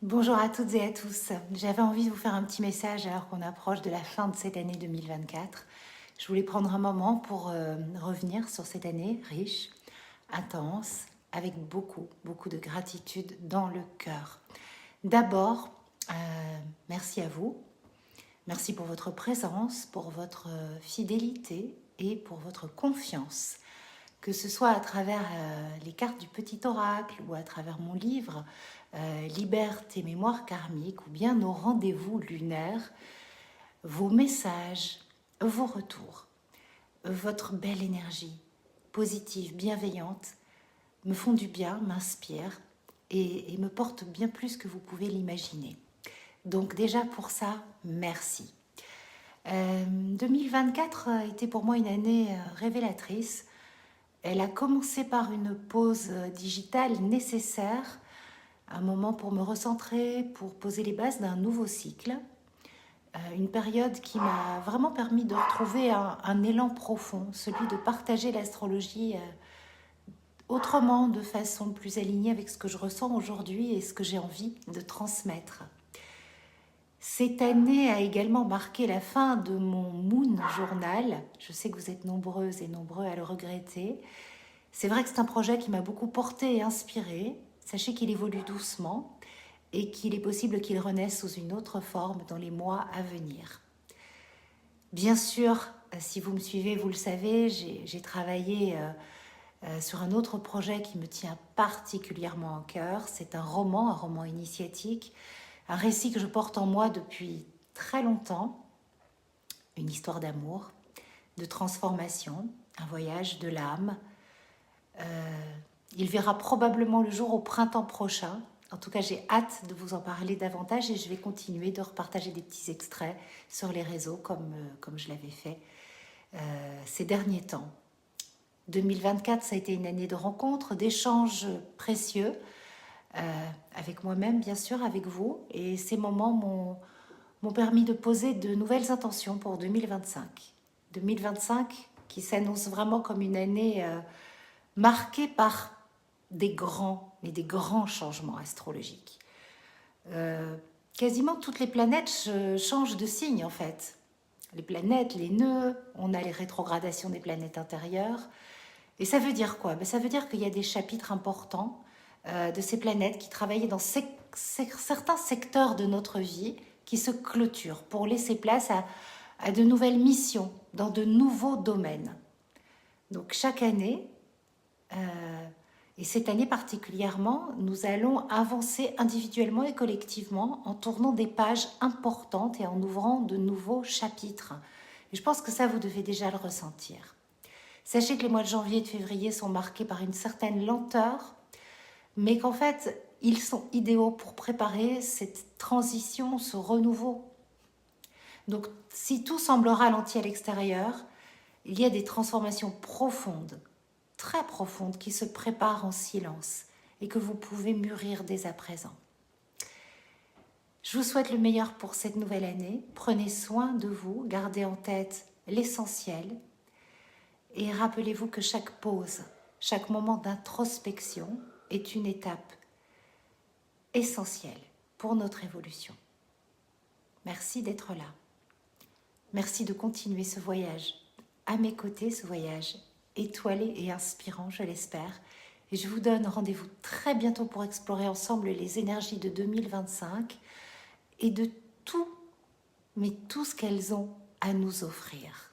Bonjour à toutes et à tous. J'avais envie de vous faire un petit message alors qu'on approche de la fin de cette année 2024. Je voulais prendre un moment pour revenir sur cette année riche, intense, avec beaucoup de gratitude dans le cœur. D'abord, merci à vous. Merci pour votre présence, pour votre fidélité et pour votre confiance. Que ce soit à travers les cartes du petit oracle ou à travers mon livre Libère tes mémoires karmiques ou bien nos rendez-vous lunaires, vos messages, vos retours, votre belle énergie positive, bienveillante me font du bien, m'inspirent et me portent bien plus que vous pouvez l'imaginer. Donc déjà pour ça, merci. 2024 a été pour moi une année révélatrice. Elle a commencé par une pause digitale nécessaire, un moment pour me recentrer, pour poser les bases d'un nouveau cycle. Une période qui m'a vraiment permis de retrouver un élan profond, celui de partager l'astrologie autrement, de façon plus alignée avec ce que je ressens aujourd'hui et ce que j'ai envie de transmettre. Cette année a également marqué la fin de mon Moon Journal. Je sais que vous êtes nombreuses et nombreux à le regretter. C'est vrai que c'est un projet qui m'a beaucoup porté et inspiré. Sachez qu'il évolue doucement et qu'il est possible qu'il renaisse sous une autre forme dans les mois à venir. Bien sûr, si vous me suivez, vous le savez, j'ai travaillé sur un autre projet qui me tient particulièrement à cœur. C'est un roman initiatique, un récit que je porte en moi depuis très longtemps, une histoire d'amour, de transformation, un voyage de l'âme. Il verra probablement le jour au printemps prochain. En tout cas, j'ai hâte de vous en parler davantage et je vais continuer de repartager des petits extraits sur les réseaux comme je l'avais fait ces derniers temps. 2024, ça a été une année de rencontres, d'échanges précieux avec moi-même, bien sûr, avec vous. Et ces moments m'ont permis de poser de nouvelles intentions pour 2025. 2025 qui s'annonce vraiment comme une année marquée par des grands changements astrologiques. Quasiment toutes les planètes changent de signe en fait. Les planètes, les nœuds, on a les rétrogradations des planètes intérieures. Et ça veut dire quoi? Ça veut dire qu'il y a des chapitres importants de ces planètes qui travaillaient dans certains secteurs de notre vie qui se clôturent pour laisser place à de nouvelles missions dans de nouveaux domaines. Donc chaque année, et cette année particulièrement, nous allons avancer individuellement et collectivement en tournant des pages importantes et en ouvrant de nouveaux chapitres. Et je pense que ça, vous devez déjà le ressentir. Sachez que les mois de janvier et de février sont marqués par une certaine lenteur, mais qu'en fait, ils sont idéaux pour préparer cette transition, ce renouveau. Donc, si tout semble ralenti à l'extérieur, il y a des transformations profondes, très profondes, qui se préparent en silence et que vous pouvez mûrir dès à présent. Je vous souhaite le meilleur pour cette nouvelle année. Prenez soin de vous, gardez en tête l'essentiel et rappelez-vous que chaque pause, chaque moment d'introspection est une étape essentielle pour notre évolution. Merci d'être là. Merci de continuer ce voyage à mes côtés, ce voyage étoilé et inspirant, je l'espère. Et je vous donne rendez-vous très bientôt pour explorer ensemble les énergies de 2025 et de tout ce qu'elles ont à nous offrir.